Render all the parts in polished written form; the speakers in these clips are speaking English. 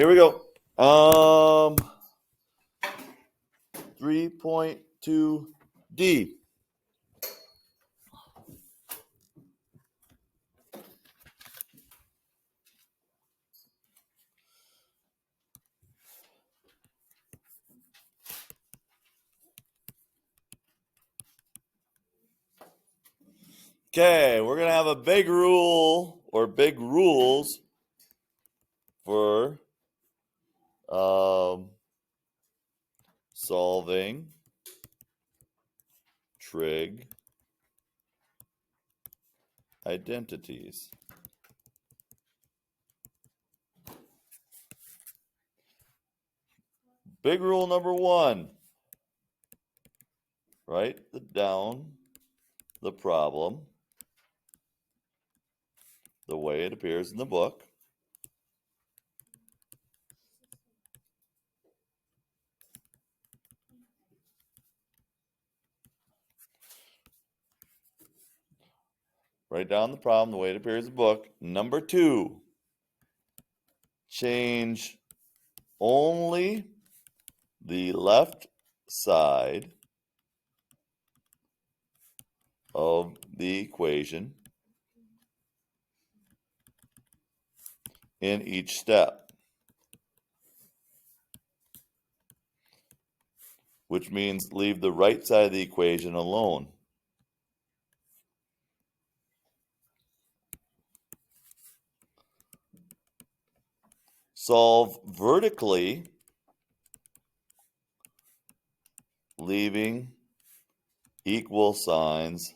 Here we go. 3.2D. Okay, we're going to have a big rule or big rules for solving trig identities. Big rule number one, write down the problem the way it appears in the book. Write down the problem the way it appears in the book. Number two, change only the left side of the equation in each step, which means leave the right side of the equation alone. Solve vertically, leaving equal signs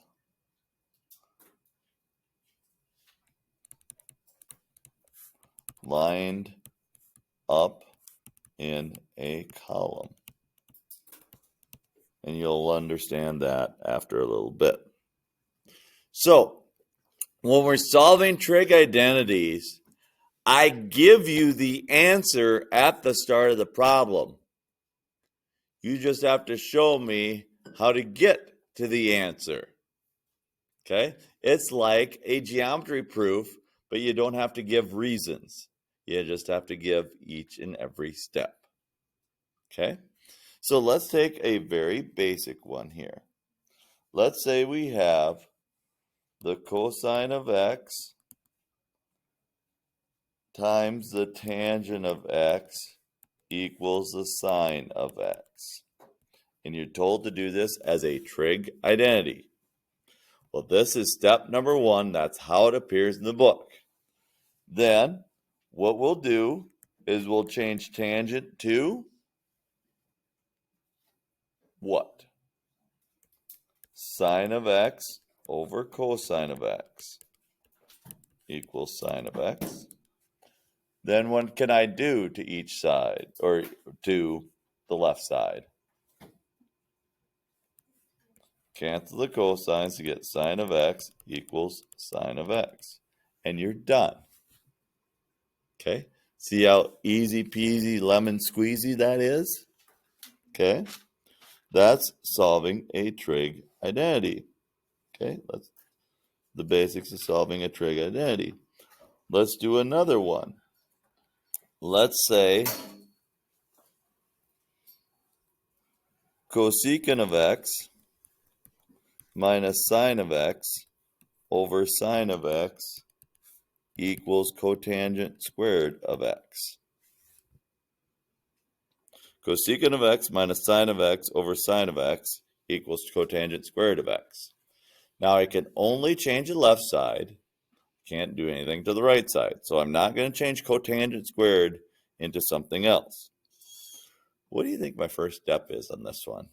lined up in a column. And you'll understand that after a little bit. So, when we're solving trig identities, I give you the answer at the start of the problem. You just have to show me how to get to the answer. Okay? It's like a geometry proof, but you don't have to give reasons. You just have to give each and every step. Okay? So let's take a very basic one here. Let's say we have the cosine of x times the tangent of x equals the sine of x. And you're told to do this as a trig identity. Well, this is step number one. That's how it appears in the book. Then, what we'll do is we'll change tangent to what? Sine of x over cosine of x equals sine of x. Then what can I do to each side, or to the left side? Cancel the cosines to get sine of x equals sine of x. And you're done. Okay? See how easy peasy lemon squeezy that is? Okay? That's solving a trig identity. Okay? That's the basics of solving a trig identity. Let's do another one. Let's say cosecant of x minus sine of x over sine of x equals cotangent squared of x. Cosecant of x minus sine of x over sine of x equals cotangent squared of x. Now I can only change the left side. Can't do anything to the right side. So I'm not going to change cotangent squared into something else. What do you think my first step is on this one?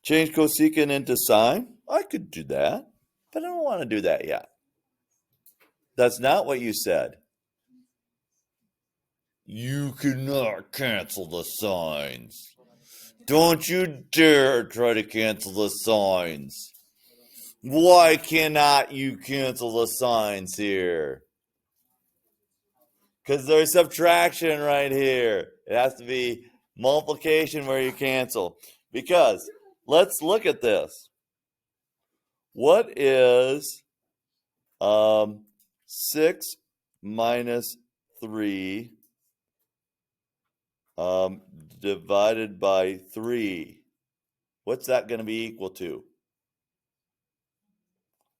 Change cosecant into sine? I could do that, but I don't want to do that yet. That's not what you said. You cannot cancel the signs. Don't you dare try to cancel the signs. Why cannot you cancel the signs here? Because there's subtraction right here. It has to be multiplication where you cancel. Because let's look at this. What is 6 minus 3 divided by 3. What's that going to be equal to?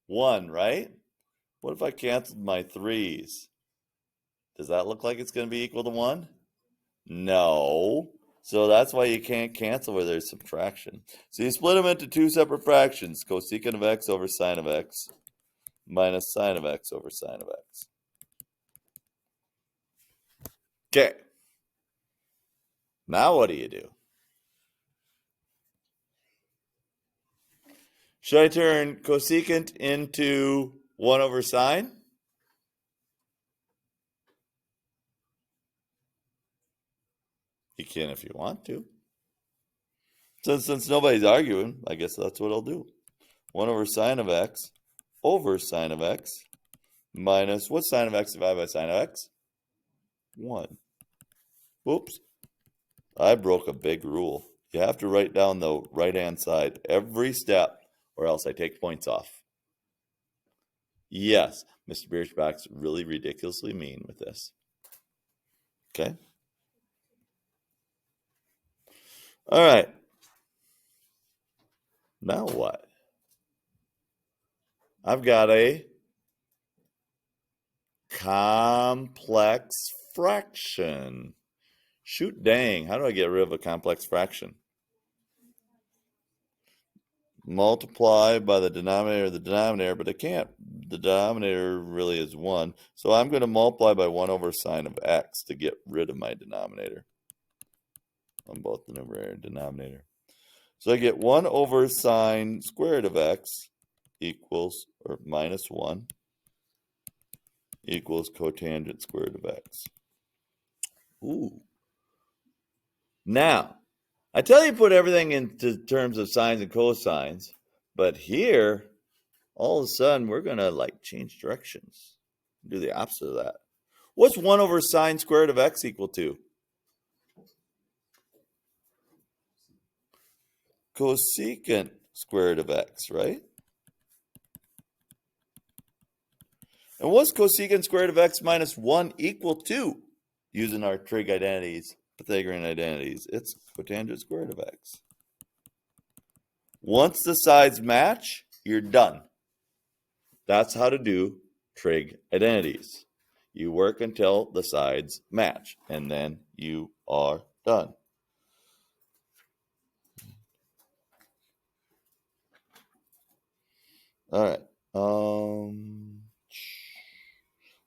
1, right? What if I canceled my 3's? Does that look like it's going to be equal to 1? No. So that's why you can't cancel where there's subtraction. So you split them into two separate fractions. Cosecant of x over sine of x minus sine of x over sine of x. Okay. Now what do you do? Should I turn cosecant into 1 over sine? You can if you want to. Since nobody's arguing, I guess that's what I'll do. 1 over sine of x over sine of x minus, what's sine of x divided by sine of x? 1. Whoops. I broke a big rule. You have to write down the right-hand side every step, or else I take points off. Yes, Mr. Bierschbach's really ridiculously mean with this. Okay? All right. Now what? I've got a complex fraction. Shoot dang, how do I get rid of a complex fraction? Multiply by the denominator, but I can't. The denominator really is 1. So I'm going to multiply by 1 over sine of x to get rid of my denominator on both the numerator and denominator. So I get 1 over sine squared of x equals, or minus 1, equals cotangent squared of x. Ooh. Now, I tell you put everything into terms of sines and cosines, but here, all of a sudden, we're going to like change directions. Do the opposite of that. What's 1 over sine squared of x equal to? Cosecant squared of x, right? And what's cosecant squared of x minus 1 equal to? Using our trig identities, Pythagorean identities, it's cotangent squared of x. Once the sides match, you're done. That's how to do trig identities. You work until the sides match, and then you are done. All right.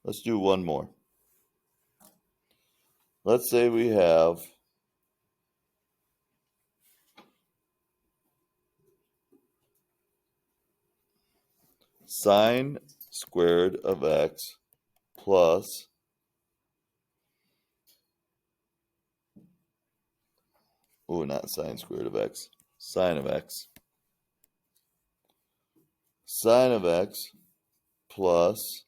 Let's do one more. Let's say we have sine squared of x plus not sine squared of x, sine of x. Sine of x plus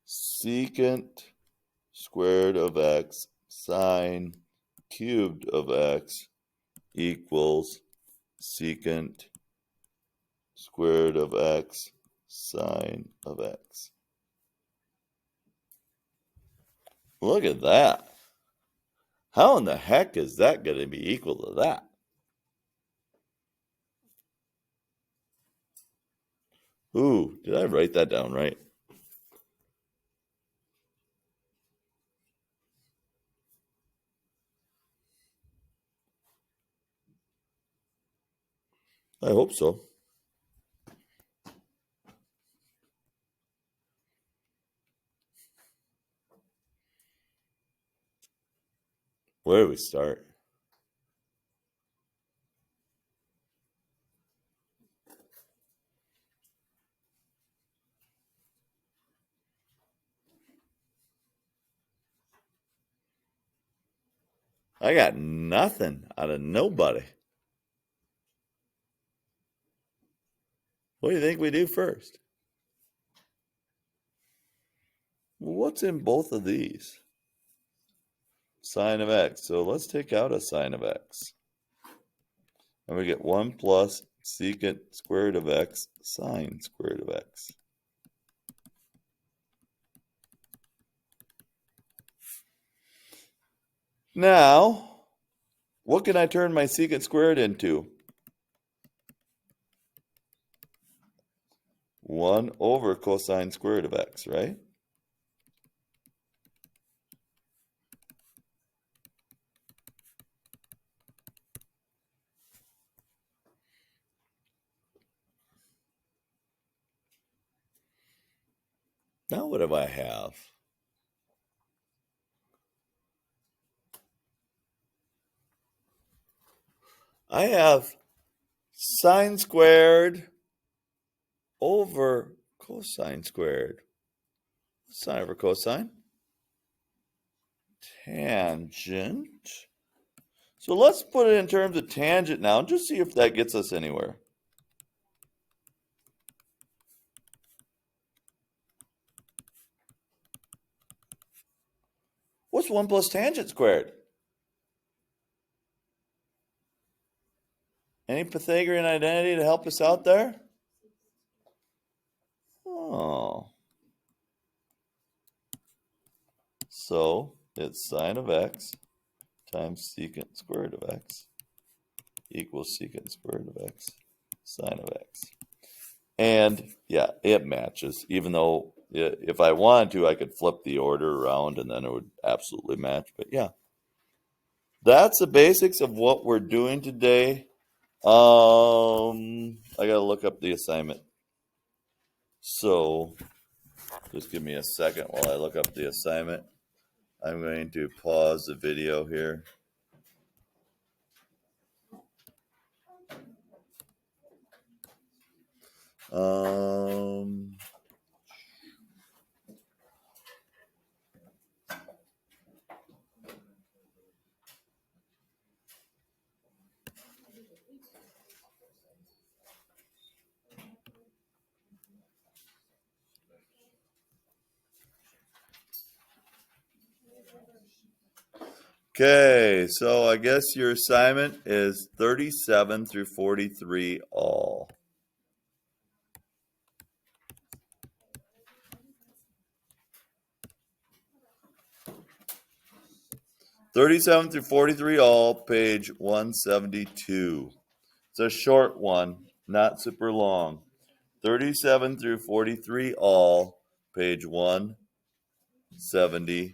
secant squared of x sine cubed of x equals secant squared of x sine of x. Look at that. How in the heck is that going to be equal to that? Ooh, did I write that down right? I hope so. Where do we start? I got nothing out of nobody. What do you think we do first? Well, what's in both of these? Sine of x. So let's take out a sine of x. And we get 1 plus secant squared of x sine squared of x. Now, what can I turn my secant squared into? 1 over cosine squared of x, right? Now what do I have? I have sine squared over cosine squared. Sine over cosine. Tangent. So let's put it in terms of tangent now and just see if that gets us anywhere. What's 1 plus tangent squared? Any Pythagorean identity to help us out there? Oh. So it's sine of x times secant squared of x equals secant squared of x sine of x. And yeah, it matches. Even though if I wanted to, I could flip the order around and then it would absolutely match. But yeah, that's the basics of what we're doing today. I got to look up the assignment. So just give me a second while I look up the assignment. I'm going to pause the video here. Okay, so I guess your assignment is 37 through 43 all. '37 through 43 all, page 172. It's a short one, not super long. 37 through 43 all, page 172.